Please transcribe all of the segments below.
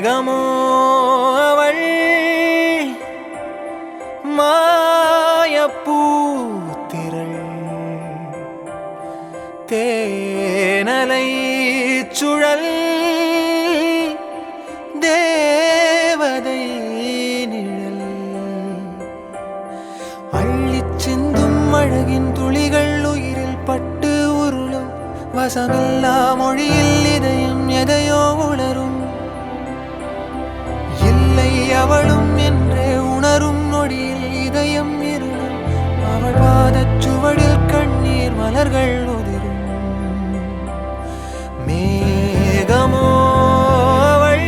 மேகமோ அவள் மாயப்பூத்திரள் தேனலை சுழல் தேவதை நிழல் அள்ளிச் சிந்தும் அழகின் துளிகள் உயிரில் பட்டு உருளும் வசமில்லா மொழியில் இதயம் எதையோ உணரும் இல்லை அவளும் என்றே உணரும் நொடியில் இதயம் இருளும் அவள் பாதச் சுவடில் கண்ணீர் மலர்கள் உதிரும் மேகமோ அவள்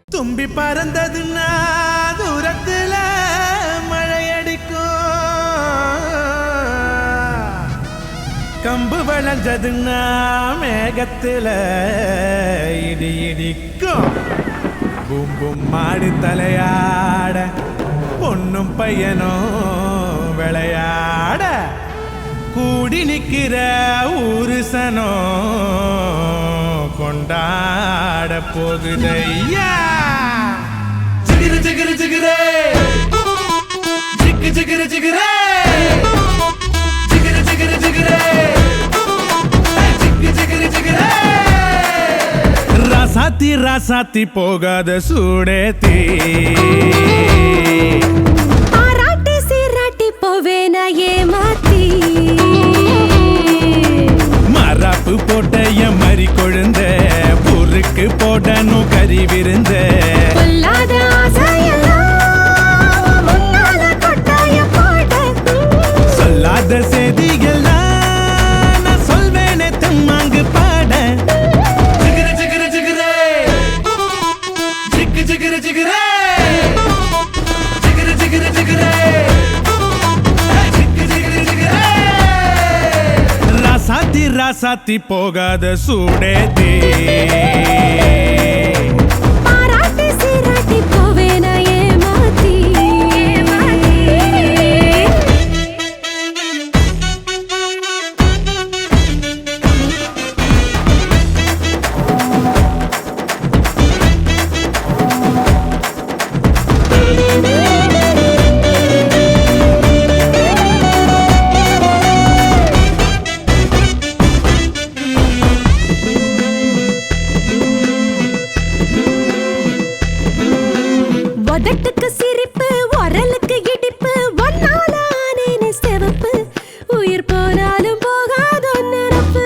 தும்பி பறந்ததுன்னா தூரத்துல மழையடிக்கும், கம்பு வளைஞ்சதுன்னா மேகத்துல இடி இடிக்கும். பூம் பூம் மாடி தலையாட பொண்ணும் பையனும் விளையாட கூடி நிக்கிற ஊருசனோ கொண்டாட போகுதையா. ஜிகிரு ஜிகிரு ஜிகிரே ஜிக்கு ஜிகிரு ஜிகிரே ஜிகிரு ஜிகிரு ஜிகிரே ஜிக்கு ஜிகிரு ஜிகிரே. ராசாத்தி ராசாத்தி போகாத சூடேத்தி ஆராட்டி சீராட்டி போவேன ஏமாத்தி மராப்பு போட்ட என் மறி கொழுந்த பொருக்கு போடணும் கறி விருந்த பொல்லாத ஆசையெல்லாம் முன்னால கொட்டாய போட சொல்லாத செய்திகள்லாம் நான் சொல்வேனே தம்மாங்கு பாட. ஜிகிரு ஜிகிரு ஜிகிரே ஜிக்கு ஜிகிரு ஜிகிரே ஜிகிரு ஜிகிரு ஜிகிரே ஜிக்கு ஜிகிரு ஜிகிரே. ராசாத்தி ராசாத்தி போகாத சூடேத்தி ஆராட்டி சீராட்டி போவேன ஏமாத்தி உதட்டுக்கு சிரிப்பு உரலுக்கு இடிப்பு ஒன்னால ஆனேனே சிவப்பு உயிர் போனாலும் போகாத நிரப்பு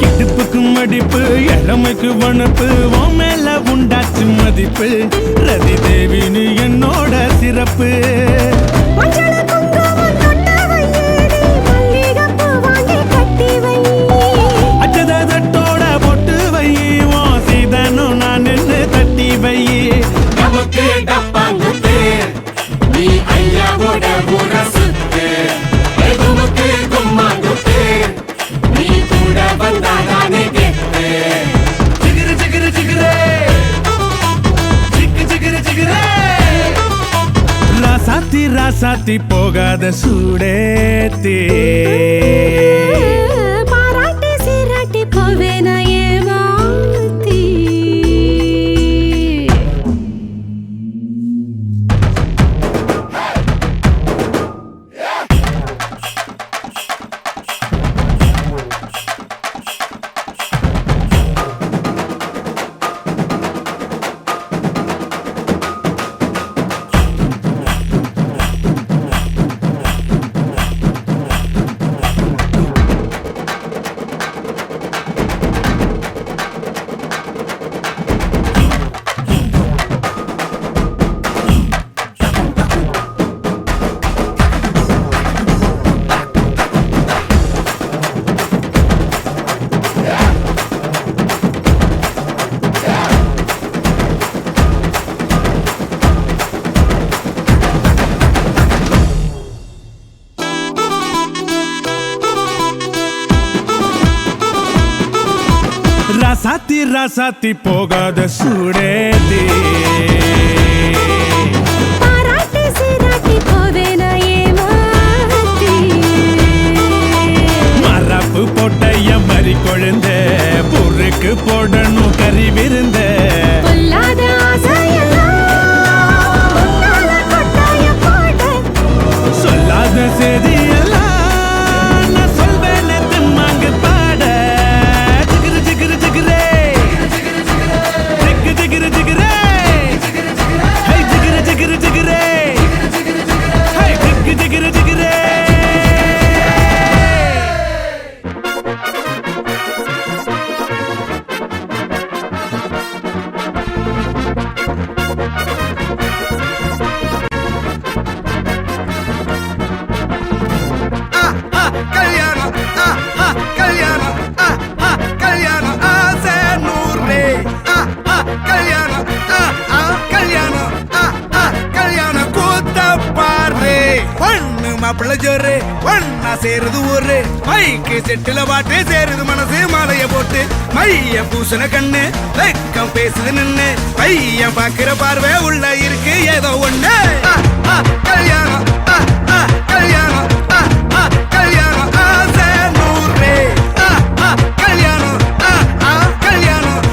கிடுப்புக்கு மடிப்பு இளமைக்கு வனப்பு உன் மேல உண்டாச்சு மதிப்பு ரதி தேவினு என்னோட சிறப்பு. மஞ்சள குங்குமம் தொட்ட வையேடி மல்லிகைப்பூ வாங்கி கட்டி வை அச்சதட்டோட பொட்டு வை உன் சீதனும் நான் நின்று தட்டி வை. நமக்கு டப்பாங்குத்து நீ ஐயாவோட உரசுத்து எதுமுக்கு கும்மாங்குத்து நீ கூட வந்தாதானே கெத்து. ஜிகிரு ஜிகிரு ஜிகிரே ஜிக்கு ஜிகிரு ஜிகிரே. ராசாத்தி ராசாத்தி போகாத சூடேத்தி பாராட்டி சீராட்டி போவேன ஏமாத்தி ராசாத்தி ராசாத்தி போகாத சூடேதி பாராட்டி சீராட்டி போவேனா ஏமாத்தி மரப்பு போட்ட என் மறி கொழுந்த பொருக்கு போடணும் கறி விருந்த பொல்லாத ஆசையெல்லாம் உன்னால கொட்டாய போட சொல்லாத செய்தியெல்லாம் நான் சொல்வேன் திம்மாங்கு பாட ஜிகிரு ஜிகிரு ஜிகிரே ஜிகு ஜிகிரு ஜிகிரே ஹை ஜிகிரு ஜிகிரு ஜிகிரே ஹை ஜிகு ஜிகிரு ஜிகிரே கல்யாணம் கல்யாணம் கல்யாணம் ஆசை நூறு கல்யாணம் கல்யாணம் கல்யாணம் கூத்த பாரு பொண்ணு மாப்பிள்ள ஜோரு ஒன்னா சேருது ஊரு மைக்கு செட்டுல பாட்டு சேருது மனசு மாலைய போட்டு மைய பூசண கண்ணு வெக்கம் பேசுது நின்னு பையன் பாக்குற பார்வை உள்ள இருக்கு ஏதோ ஒண்ணு கல்யாணம் கல்யாணம் கல்யாணம் ஆசை நூறு கல்யாணம் கல்யாணம்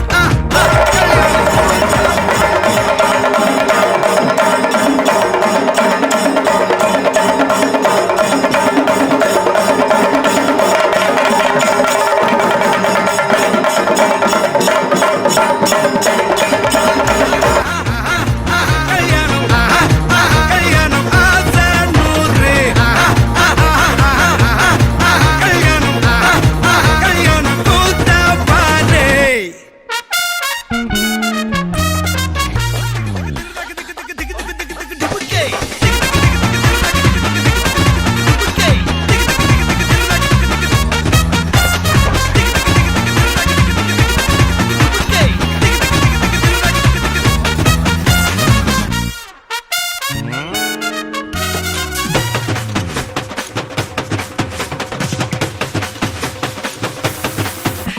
கல்யாணம் ஆசை நூறு கல்யாணம் கூத்த பாரு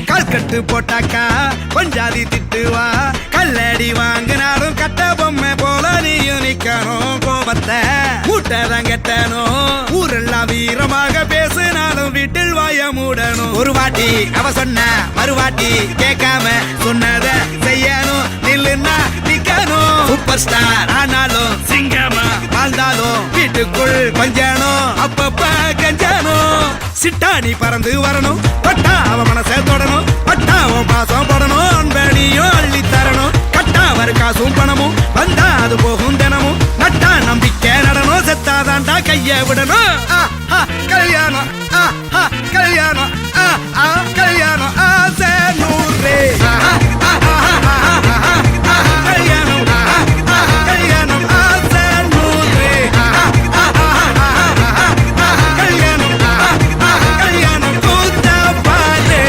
கல்கட்டு போட்டாக்கா பஞ்சாதி திட்டுவா கல்லடி வாங்கினாலும் கட்ட பொம்மை போல நீயும் நிக்கணும் கோபத்தை மூட்டதான் கட்டணும் ஊரெல்லாம் வீரமாக பேசினாலும் வீட்டில் வாய மூடணும் ஒரு வாட்டி அவ சொன்ன மறுவாட்டி கேட்காம சொன்னத செய்யணும் நில்லுன்னா நிக்கணும் சூப்பர் ஸ்டார் ஆனாலும் சிங்கமா வாழ்ந்தாலும் வீட்டுக்குள் கொஞ்சணும் அப்பப்ப கஞ்சணும் சிட்டாணி பறந்து வரணும் பட்டா அவ மனசை தொடணும் பட்டா அவன் பாசம் படணும் அன்பனியும் அள்ளி தரணும் கட்டா வரு காசும் பணமும் வந்தா அது போகும் தினமும் நட்டா நம்பிக்கை நடணும் செத்தாதான்டா கைய விடணும் கல்யாணம் கல்யாணம் கல்யாணம் ஆசை நூறு கல்யாணம் கல்யாணம் ஆசை நூறு கல்யாணம் கல்யாணம் கூத்த பாரு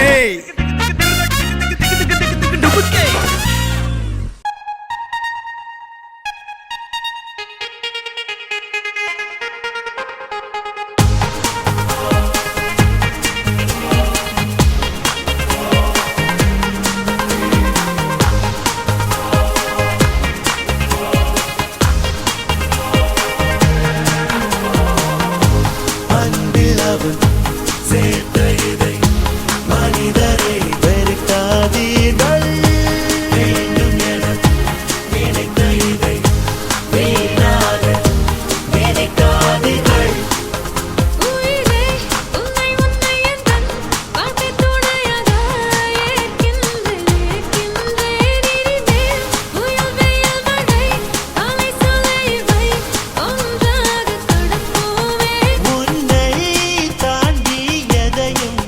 அன்பில் அவன் சேர்த்த இதை மனிதரை வெறுக்காதீர்கள் வேண்டும் என நினைத்த இதை வீணாக நினைக்காதீர்கள் உயிரே உன்னை உன்னை எந்தன் பாட்டு துணையாக ஏற்கின்றேன் இனிமேல் புயல் வெயில் மழை அலை சொலைவை ஒன்றாக கடப்போமே உன்னை தாண்டி எதையும்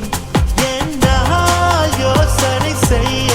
என்னால் யோசனை செய்ய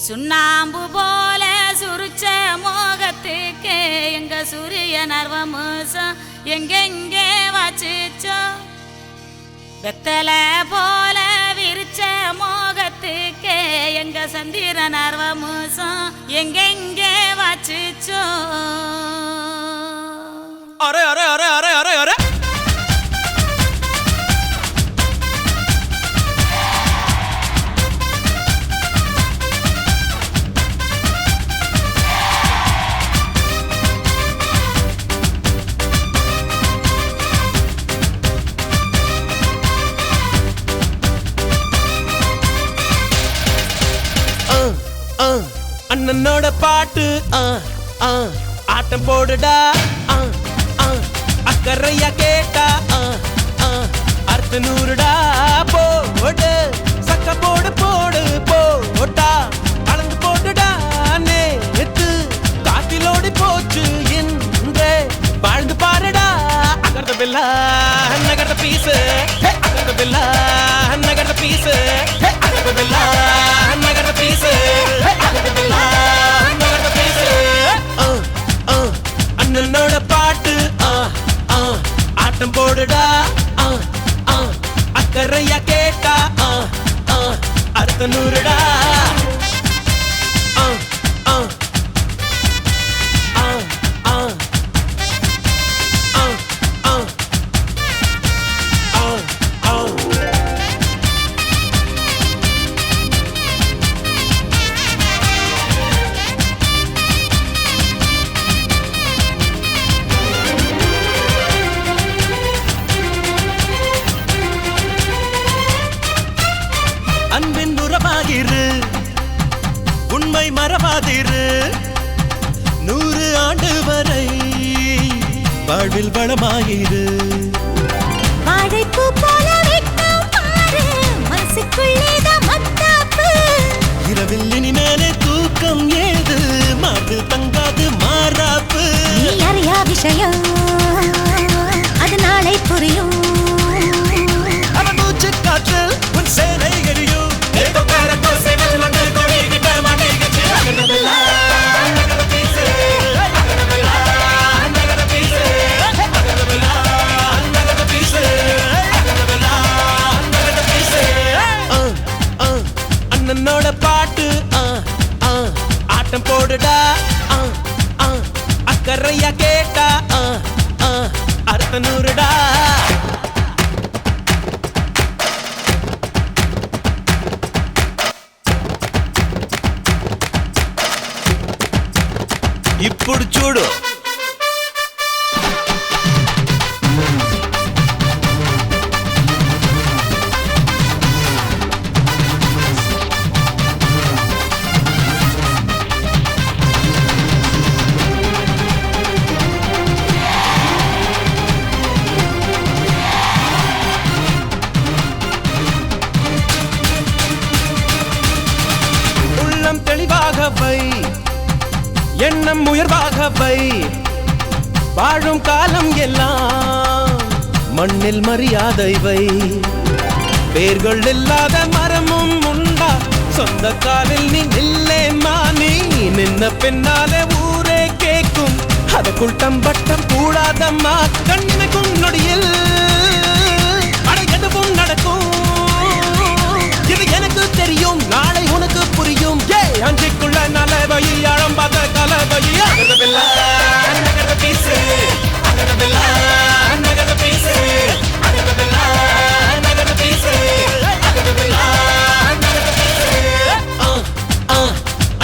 சுண்ணாம்பு போல சுருச்ச மோகத்துக்கு எங்க சூரிய நர்வமோசம் எங்கெங்கே வாச்சிச்சோ வெத்தல போல விரிச்ச மோகத்துக்கு எங்க சந்திர நர்வமோசம் எங்கெங்கே வாச்சிச்சோ அரே அரே அரே அரே அரே அரே அண்ணனோட பாட்டு ஆட்டம் போடுடா அக்கறையா கேட்டா அர்த்த நூறுடா போடு சக்க போடு போடு போட்டா அளந்து போட்டுடா நேத்து காட்டிலோடி போச்சு இன்றே வாழ்ந்து பாருடா அகர்த பில்லா நகர்த பீசு அகர்த பில்லா நகர்த பீசு அகர்த பில்லா நகர்த பீசு அகர்த பில்லா நகர்த பீசு அண்ணனோட பாட்டு ஆட்டம் போடுடா அக்கறையா கேட்டா அர்த்த நூறுடா அன்பின் உறவாகிரு உண்மை மறவாதிரு 100 ஆண்டு வரை வாழ்வில் வளமாயிரு வாழைப்பூ போல வெட்கம் பாரு மனசுக்குள்ளேதான் மத்தாப்பு இரவில் இனிமேலே தூக்கம் ஏது மார்பு தங்காது மாறாப்பு நீ அறியா விஷயம் அது நாளை புரியும் அவன் மூச்சு காற்றில் உன் சேனை எரியும் அண்ணனோட பாட்டு ஆட்டம் போடுடா அக்கறையா கேட்டா அர்த்த நூறுடா ఇప్పుడు చూడు உள்ளம் தெளிவாக வை எண்ணம் உயர்வாக வை வாழும் காலம் எல்லாம் மண்ணில் மரியாதை வை வேர்கள் இல்லாத மரமும் உண்டா சொந்த காலில் நீ நில்லே மானி நின்ன பின்னாலே ஊரே கேட்கும் அதுக்குள் தம்பட்டம் கூடாதம்மா கண்ணிமைக்கும் நொடியில் எதுவும் நடக்கும் இது எனக்கு தெரியும் நாளை உனக்கு புரியும் அஞ்சிக்குள்ள நலவை ஆழம் பார்த்த கலவை அகரவில்லா நகர பீசு அகரவில்லா நகர பீசு அகரவில்லா நகர பீசு அகரவில்லா நகர பீசு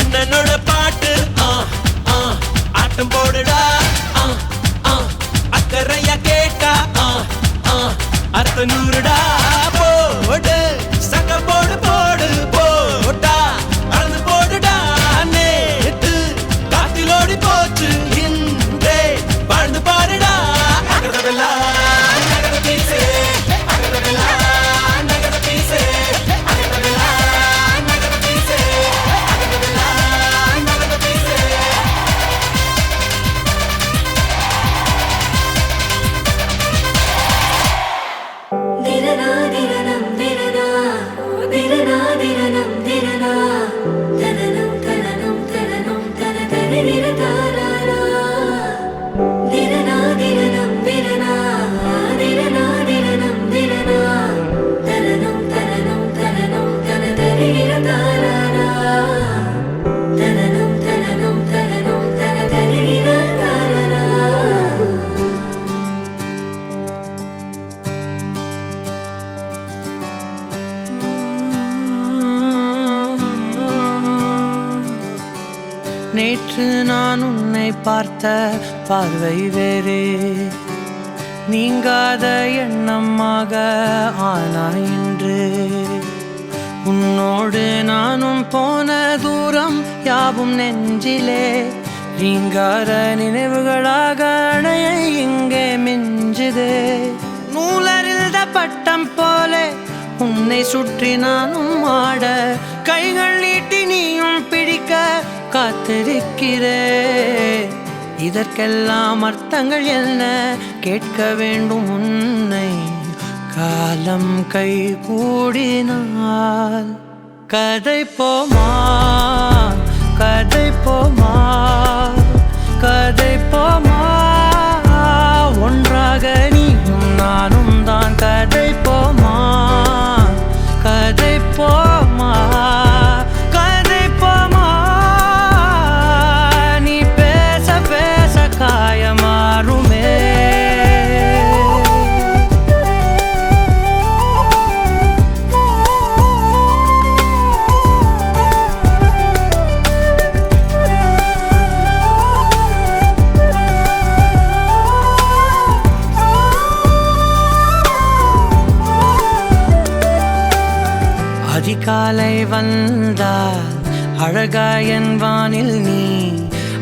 அண்ணனோட பாட்டு ஆட்டம் போடுடா அக்கறையா கேட்டா அர்த்த நூறுடா போடு சக்க போடு போடு போட்டா அளந்து போடுடா நேத்து காட்டிலோடி போச்சு இன்றே வாழ்ந்து பாருடா அகரவில்லா நகர பீசு அகரவில்லா நகர பீசு அகரவில்லா நகர பீசு அகரவில்லா நகர பீசு திரனா திரனா நேற்று நான் உன்னை பார்த்த பார்வை வேறே, நீங்காத எண்ணமாக ஆனாய் இன்று. உன்னோடு நானும் போன தூரம் யாவும் நெஞ்சிலே, நீங்காத நினைவுகளாக அணைய இங்கே மிஞ்சுதே. நூலறிந்த பட்டம் போலே உன்னை சுற்றி நானும் ஆட, கைகள் நீட்டி நீயும் பிடிக்க காத்திருக்கிறே. இதற்கெல்லாம் அர்த்தங்கள் என்ன கேட்க வேண்டும் உன்னை, காலம் கை கூடினால். கதை போமா கதை போமா கதை போமா, ஒன்றாக நீயும் நானும் தான். கதை போமா கதை போமா கதை போமா, நீ பேச பேச காயமாறுமே. அதிகாலை வந்தால் அழகாயன் வானில் நீ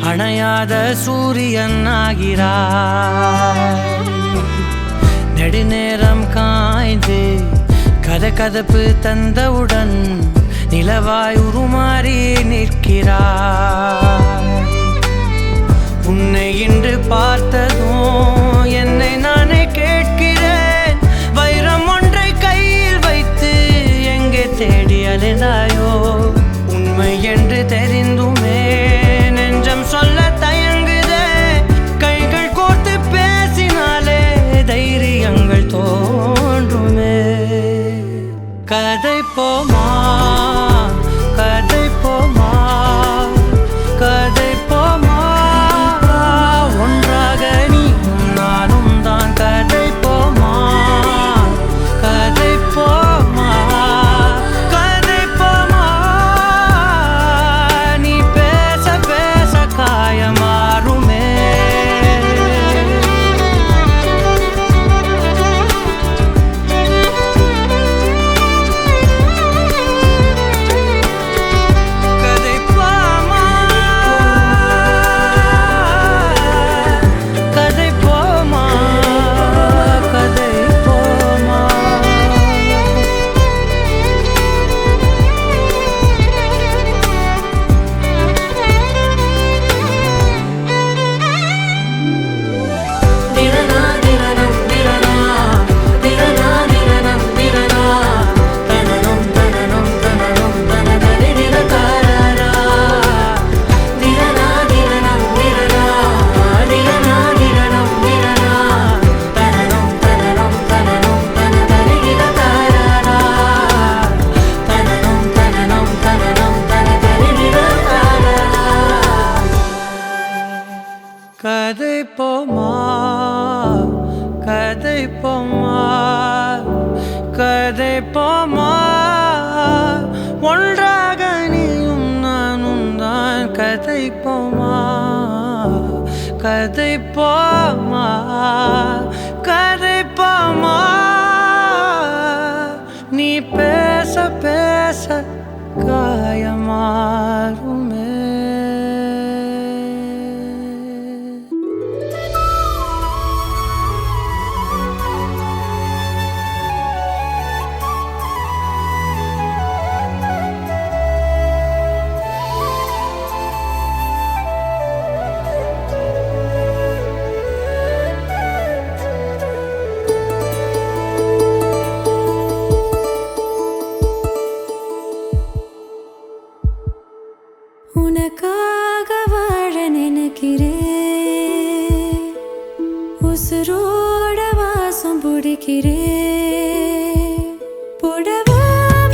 அணையாத சூரியன் ஆகிறாய். நெடுநேரம் காய்ந்து கதகதப்பு தந்தவுடன் நிலவாய் உருமாறி நிற்கிறாய். உன்னை இன்று பார்த்ததும் என்னை நானே கேட்கிறேன், வைரம் ஒன்றை கையில் வைத்து எங்கே தேடி அலைந்தாயோ. உண்மை என்று தெரிந்துமே நெஞ்சம் சொல்ல தயங்குதே, கைகள் கோர்த்து பேசினாலே தைரியங்கள் தோன்றுமே. கதை போமா கதை போமா கதை போமா, ஒன்றாக நீயும் நானும் தான். கதை போமா கதை போமா கதை போமா, நீ பேச பேச காயமாறுமே. கதை போமா கதை போமா கதை போமா. திரனா திரனம் திரனா திரனா திரனம் திரனா, தனனம் தனனம் தனனம் தனதரி திரகாரா. திரனா திரனம் திரனா திரனா திரனம் திரனா, தனனம் தனனம் தனனம் தனதரி திரகாரா. தனனம் தனனம் தனனம் தனதரி திரகாரா. கதை போமா கதை போமா கதை போமா, ஒன்றாக நீயும் நானும் தான். கதை போமா கதை போமா கதை போமா, நீ பேச பேச காயமாறுமே. உனக்காக வாழ நினைக்கிறேன், உசுரோட வாசம் பிடிக்கிறேன். புடவா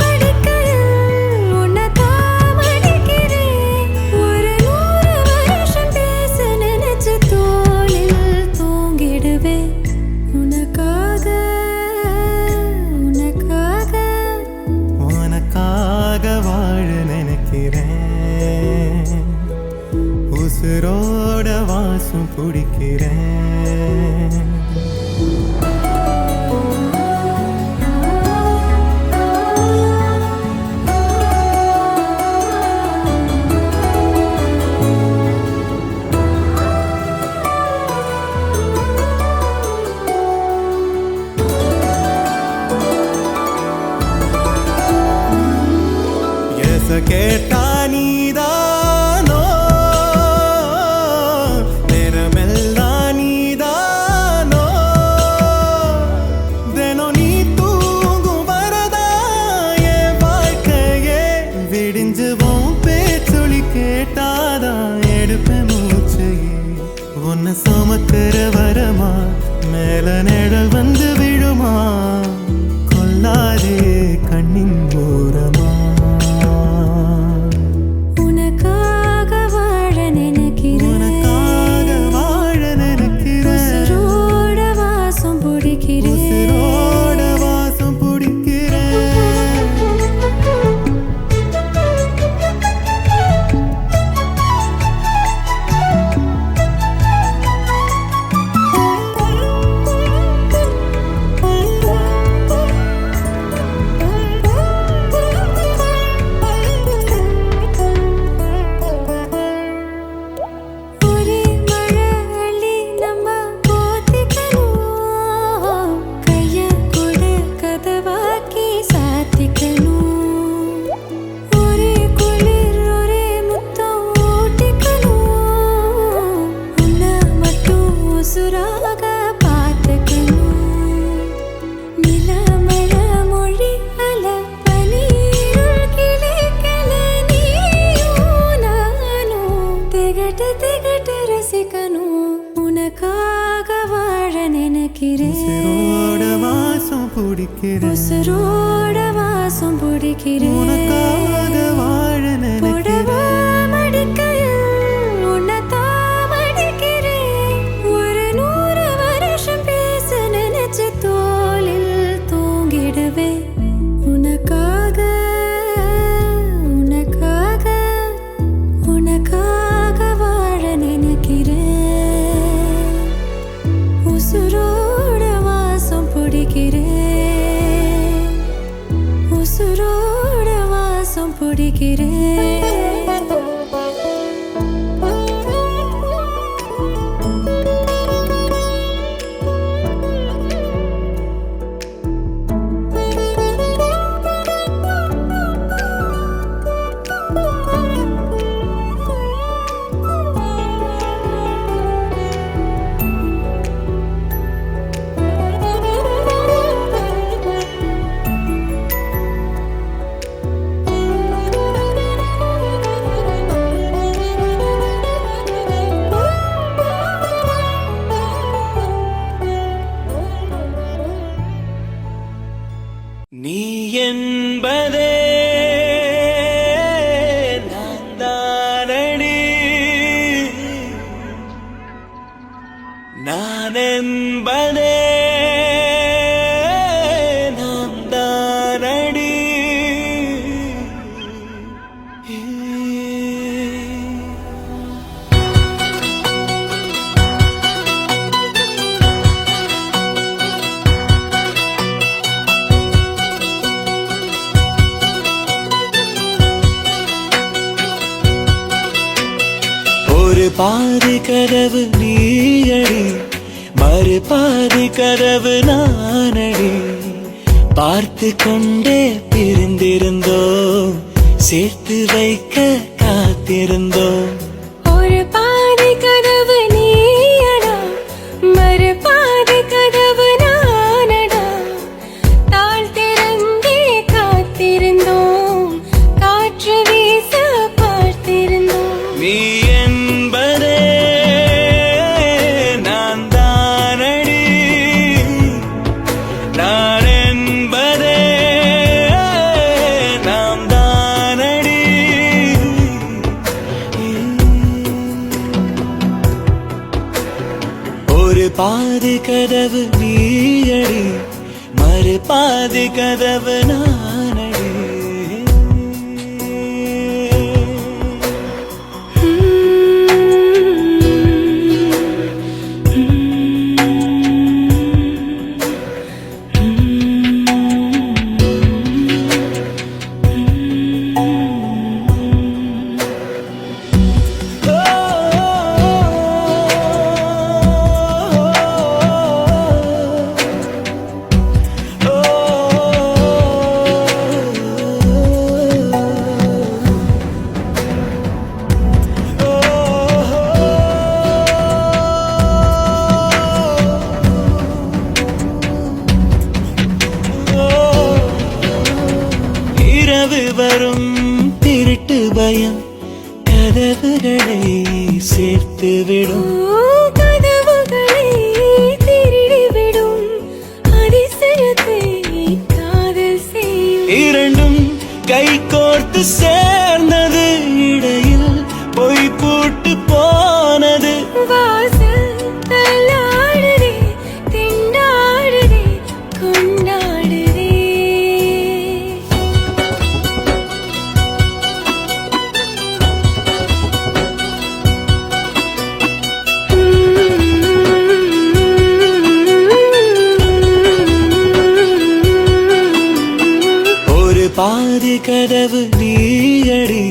மடிக்கையில் உன்னைத்தான் மடிக்கிறேன், ஒரு 100 வருஷம் பேச நினைச்சு தோளில் தூங்கிடுவேன். உனக்காக உனக்காக உனக்காக வாழ நினைக்கிறேன், வாசம் பிடிக்கிறேன். கேட்டா நீதானோ நேரமெல்லாம் நீதானோ தினம் நீ தூங்கும் வரதா என் வாழ்க்கையே விடிஞ்சுவோம் பேச்சொலி கேட்டாதான் எடுப்பேன் மூச்சையே உன்னை சுமக்கிற வரமா மேல நிழல் வந்து விழுமா கொல்லாதே கண்ணின் ஓரமா உசுரோட வாசம் பிடிக்கிறேன் உனக்காக வாழ மடிக்கையில் உன்னைத்தான் மடிக்கிறேன் ஒரு 100 வருஷம் பேச நினைச்சு தோளில் தூங்கிடுவேன் உனக்காக உனக்காக உனக்காக வாழ நினைக்கிறேன் உசுரோட வாசம் பிடிக்கிறேன் உசுரோட வாசம் பிடிக்கிறேன் நீ என்பதே நான் தானடி நான் என்பதே நாம் தானடி ஒரு பாதி கதவு நீயடி மறு பாதி கதவு நானடி பார்த்து கொண்டே பிரிந்திருந்தோம் சேர்த்து வைக்க காத்திருந்தோம் ஒரு பாதி கதவு நீயடா மறு பாதி கதவு நானடா தாழ் திறந்தே காத்திருந்தோம் காற்று வீச பார்த்திருந்தோம் நீ என்பதே நான் தானடி நான் என்பதே நாம் தானடி ஒரு பாதி கதவு நீயடி மறு பாதி கதவு நானடி வரும் திருட்டு பயம் கதவுகளை சேர்த்துவிடும். கதவுகளை திருடிவிடும் அதிசயத்தை காதல் செய்யும். இரண்டும் கை கோர்த்து சேர்ந்தது, இடையில் பொய் பூட்டு போனது. வாசல் தள்ளாடுதே, திண்டாடுதே, கொண்டாடுதே. ஒரு பாதி கதவு நீயடி,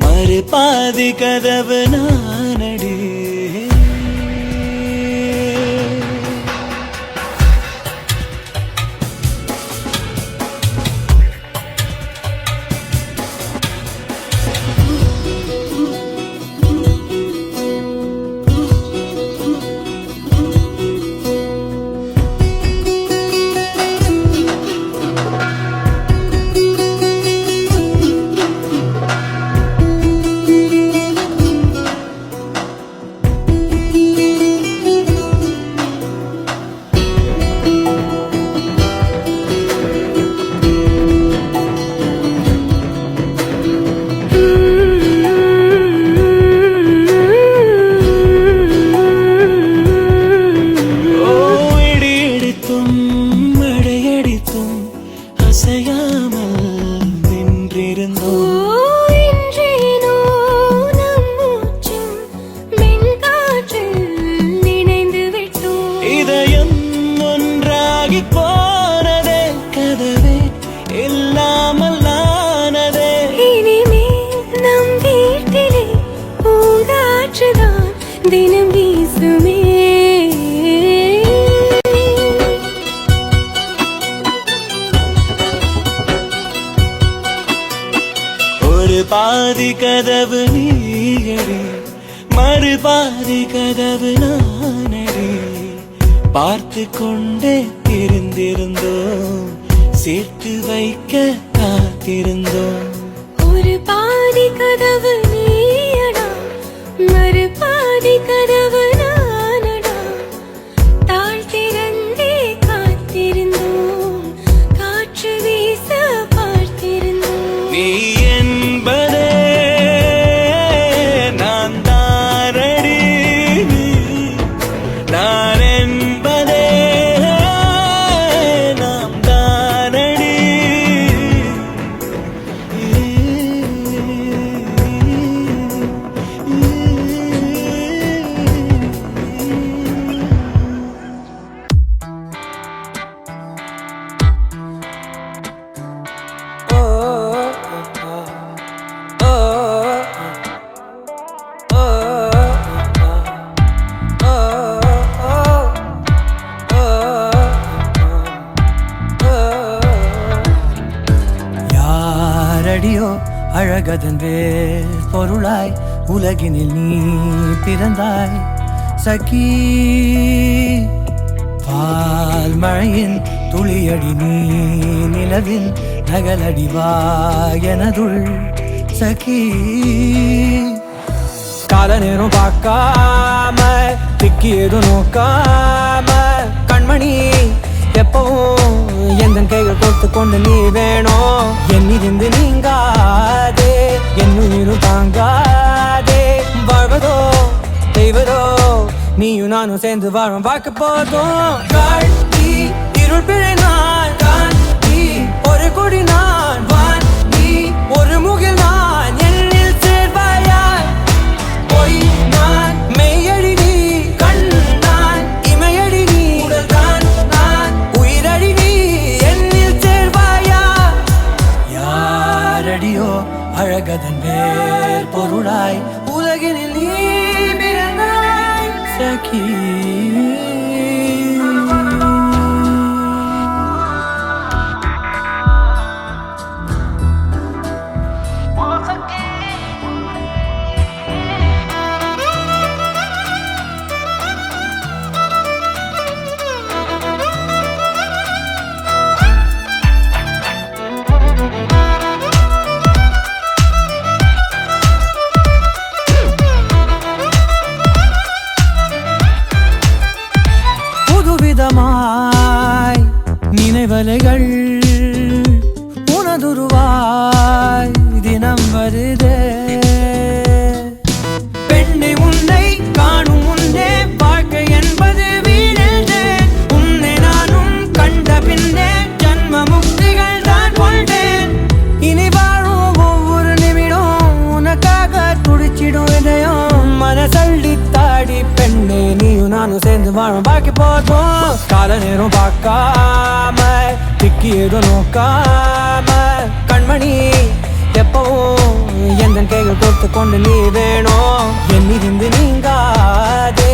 மறு பாதி கதவு நானடி. அசையாமல் நின்றிருந்தோம். இன்றேனோ நம் மூச்சும் மென்காற்றில் நினைந்து விட்டோம். இதயம் ஒன்றாகி போனதே, கதவே இல்லாமல் ஆனதே. இனிமேல் நம் வீட்டிலே பூங்காற்றுதான் தினம் வீசுமே. ஒரு பாதி கதவு நீயடி, மறு பாதி கதவு நானடி. பார்த்து கொண்டே இருந்திருந்தோம், சேர்த்து வைக்க காத்திருந்தோம். ஒரு பாதி கதவு நீயடா, மறு பாதி கதவு நானடா. தாழ் திறந்தே காத்திருந்தோம், காற்று வீச பார்த்திருந்தோம். நீ என்பதே நான் தானடி, நான் என்பதே நாம் தானடி. யாரடியோ அழகதன் வேர் பொருளாய் உலகினில் நீ பிறந்தாய் சகி. பால் மழையின் துளியடி நீ நிலவின் நகலடிவா எனதுள் சகி. கால நேரம் பார்க்காம திக்கி எதுவும் நோக்காம கண்மணி எப்பவும் எந்த கைகள் கொடுத்து கொண்டு நீ வேணும். என்னிருந்து நீங்காதே, என்னுயிரும் தாங்காதே. வாழ்வதோ செய்வதோ நீயும் நானும் சேர்ந்து வாழும் வாழ்க்கை போதும். காட்டி இருள் பிழை நான் காட்டி ஒரு கொடி நான் வான் நீ ஒரு முகில் நான். என்னில் சேர்வாயாய் பொய் நான் மெய்யடி நீ, கண் நான் இமையடி நீ, உடல் தான் நான் உயிரடி நீ. என்னில் சேர்வாயா யாரடியோ அழகதன் வேர் பொருளாய் உலகினில் நீ பிறந்தாய் சகி. நிஜமாய் நினைவலைகள் உனதுருவாய் தினம் வருதே பெண்ணை உன்னை காணும் முன்னே வாழ்க்கை என்பது வீழ்ந்தேன் உன்னை நானும் கண்ட பின்னே ஜன்ம முக்திகள் தான் கொண்டேன் இனி வாழும் ஒவ்வொரு நிமிடம் உனக்காக துடிச்சிடும் இதயம் மனசள்ளி தாடி பெண்ணே நீயும் நானும் சேர்ந்து வாழும் பாக்கி போதும் கால நேரம் பார்க்காம திக்கி ஏதோ நோக்காம கண்மணி எப்பவும் எந்த கைகள் கொடுத்து கொண்டு நீ வேணும் என்னிருந்து நீங்காதே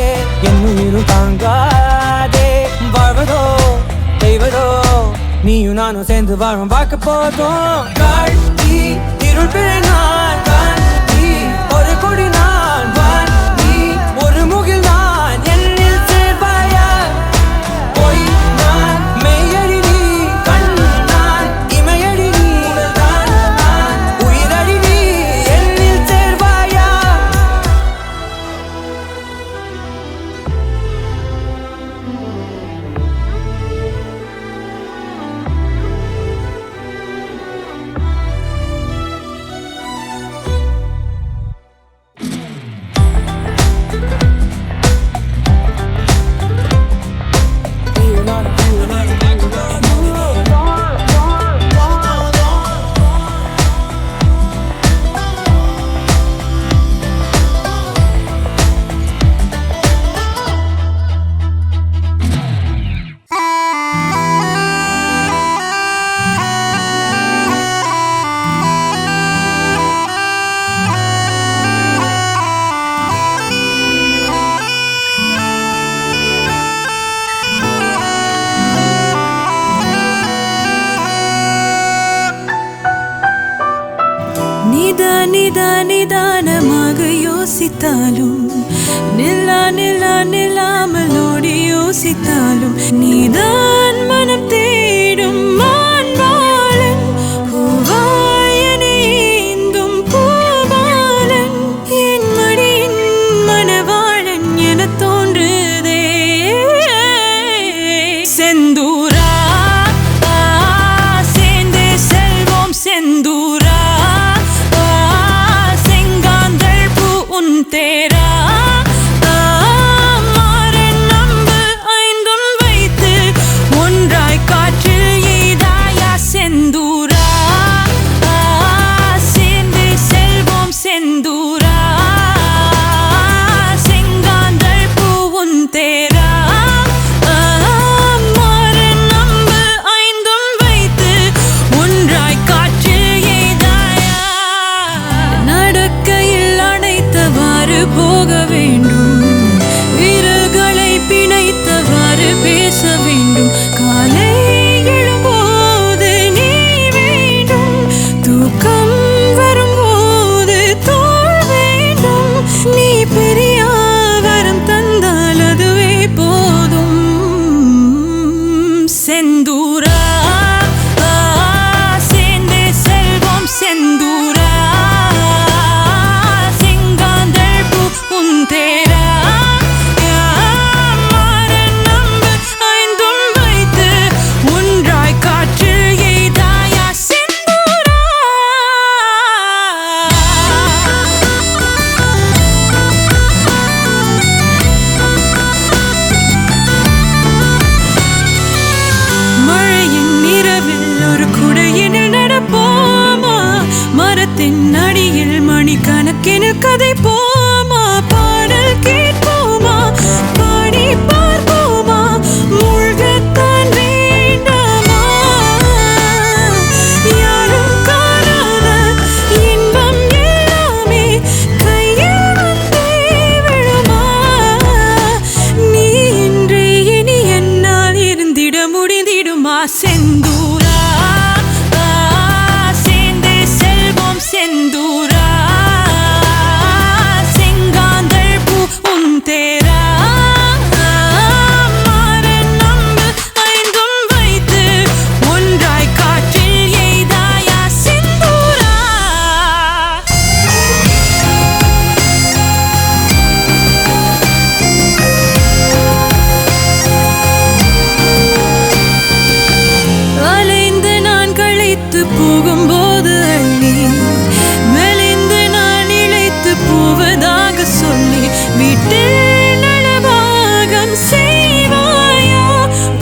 என் உயிரும் தாங்காதே வாழ்வதோ செய்வதோ நீயும் நானும் சேர்ந்து வாழும் பார்க்க போதும் காட்டி இருள் பிழை நான் காட்டி ஒரு கொடி நான் வாண்டி ஒரு முகில் நான் என்னில் சேர்வாயா பொய் நான் மெய்யடி நீ கண் நான் இமையடி நீ உடல்தான் நான் உயிரடி நீ என்னில் சேர்வாயா நிதானமாக யோசித்தாலும் நில்லாமலோடி யோசித்தாலும் நீதான் மனம் தேடும் மான்பாலன் பூவாயனேந்தும் பூபாலன் என் மடியின் மணவாளன் என தோன்றுதே செந்தூரா சேர்ந்தே செல்வோம் செந்தூரா तेरा மாறன் நம்பு ஐந்தும் வைத்து ஒன்றாய் காற்றில் எய்தாயா செந்தூரா சேர்ந்து செல்வோம் செந்தூரா செங்காந்தள் பூவும் தேரா மாறன் பூத்து போகும்போது அள்ளி மெலிந்து நான் இழைத்து போவதாக சொல்லி வீட்டில் நலபாகம் செய்வாயா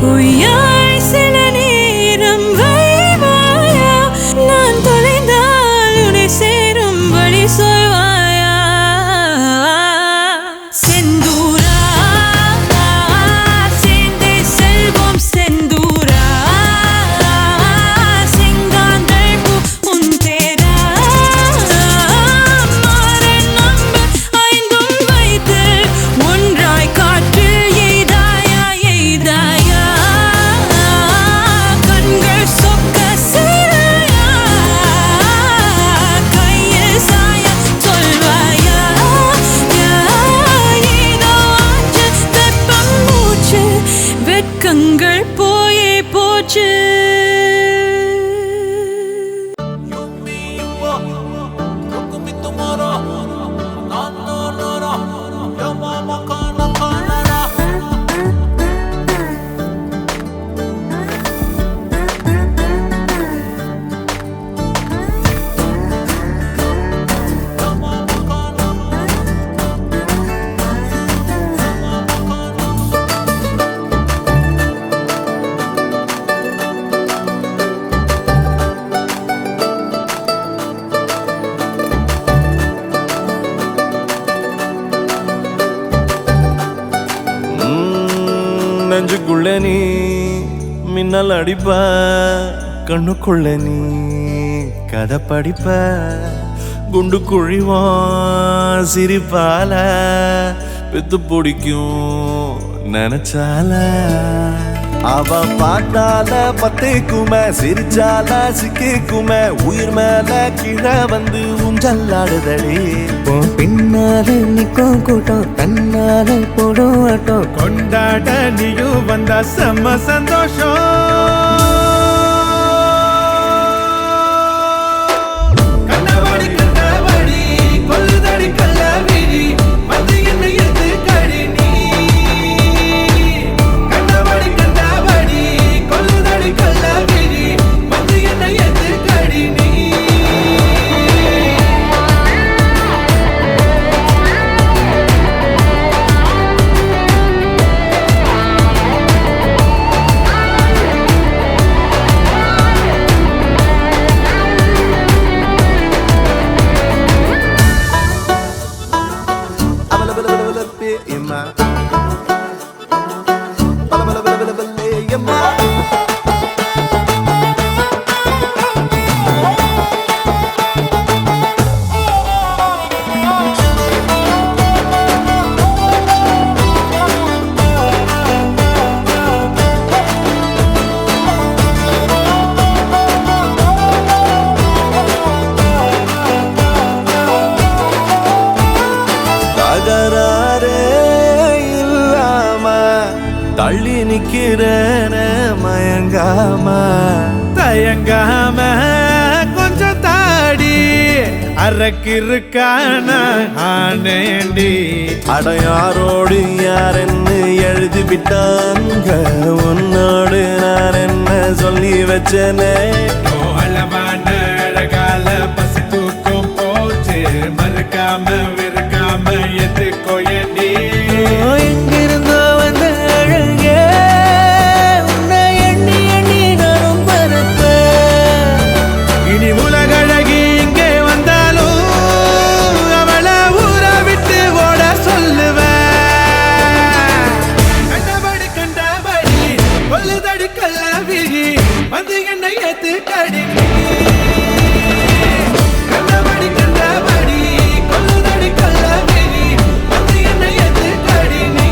பொய்யாய் சில நேரம் வைவாயா நான் தொலைந்தால் உன்னை சேரும் வழி சொல்வாயா செந்தூரா சேர்ந்தே செல்வோம் செந்தூரா செங்காந்தள் பூ உன் தேரா மாறன் நம்பு ஐந்தும் வைத்து ஒன்றாய் காற்றில் எய்தாயா எய்தாயா கண்கள் சொக்க செய்தாயா கையில் சாய சொல்வாயா ஏதோ ஆச்சு வெப்பம் மூச்சு வெட்கங்கள் போயே போச்சு நெஞ்சுக்குள்ள நீ மின்னல் அடிப்ப கண்ணுக்குள்ள நீ கதை படிப்ப குண்டு குழிவான் சிரிப்பால பித்து பிடிக்கும் நினைச்சால அவ பாட்டால பத்தேக்குமே சிரிச்சால சிக்கிக்குமே உயிர் மேல கீழே வந்து ஊஞ்சல்லாடுதடி பின்னால நிக்கும் கூட்டம் தன்னால போடும் ஆட்டம் கொண்டாட நீயும் வந்தா செம்ம சந்தோஷம் கண்ணவாடி கண்ணவாடி கொல்லுதடி கள்ளவிழி வந்து என்ன எது கடி நீ கண்ணவாடி கண்ணவாடி கொல்லுதடி கள்ளவிழி வந்து என்ன எது கடி நீ தள்ளி நிக்கிறேன மயங்காம தயங்காம கொஞ்சம் தாடி அரக்கிருக்கான ஆனேண்டி அடையாரோடு யாரென்னு எழுதி விட்டாங்க உன்னோடு நான் என்ன சொல்லி வச்சனே அளவான அழகால பசி தூக்கம் போச்சு மறுக்காம விருக்காம எதுக்கோ ஏண்டி எங்கிருந்தோ வந்த அழகே உன்னை எண்ணி எண்ணி நானும் பறப்பேன் இனி உலகழகி இங்கே வந்தாலும் அவளை ஊற விட்டு ஓட சொல்லுவேன் கண்டபடி கண்டபடி கொல்லுதடி கள்ளவிழி வந்து என்னை ஏத்து கடி கண்டபடி கண்டபடி கொல்லுதடி கள்ளவிழி வந்து என்னை ஏத்து கடி நீ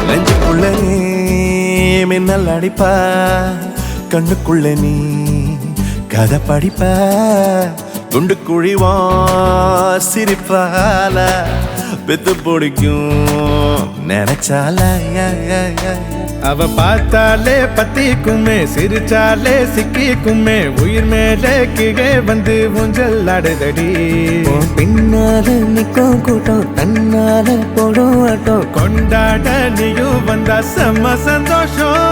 நெஞ்சுக்குள்ள நீ மின்னல் அடிப்ப கண்ணுக்குள்ள நீ கதை படிப்ப குண்டு குழிவா சிரிப்பால பித்து பிடிக்கும் நினைச்சால அவ பார்த்தாலே பத்திக்குமே சிரிச்சாலே சிக்கிக்குமே உயிர் மேலே கீழே வந்து ஊஞ்சல் ஆடுதடி பின்னால நிக்கும் கூட்டம் தன்னால போடும் ஆட்டம் கொண்டாட நீயும் வந்தா செம்ம சந்தோஷம்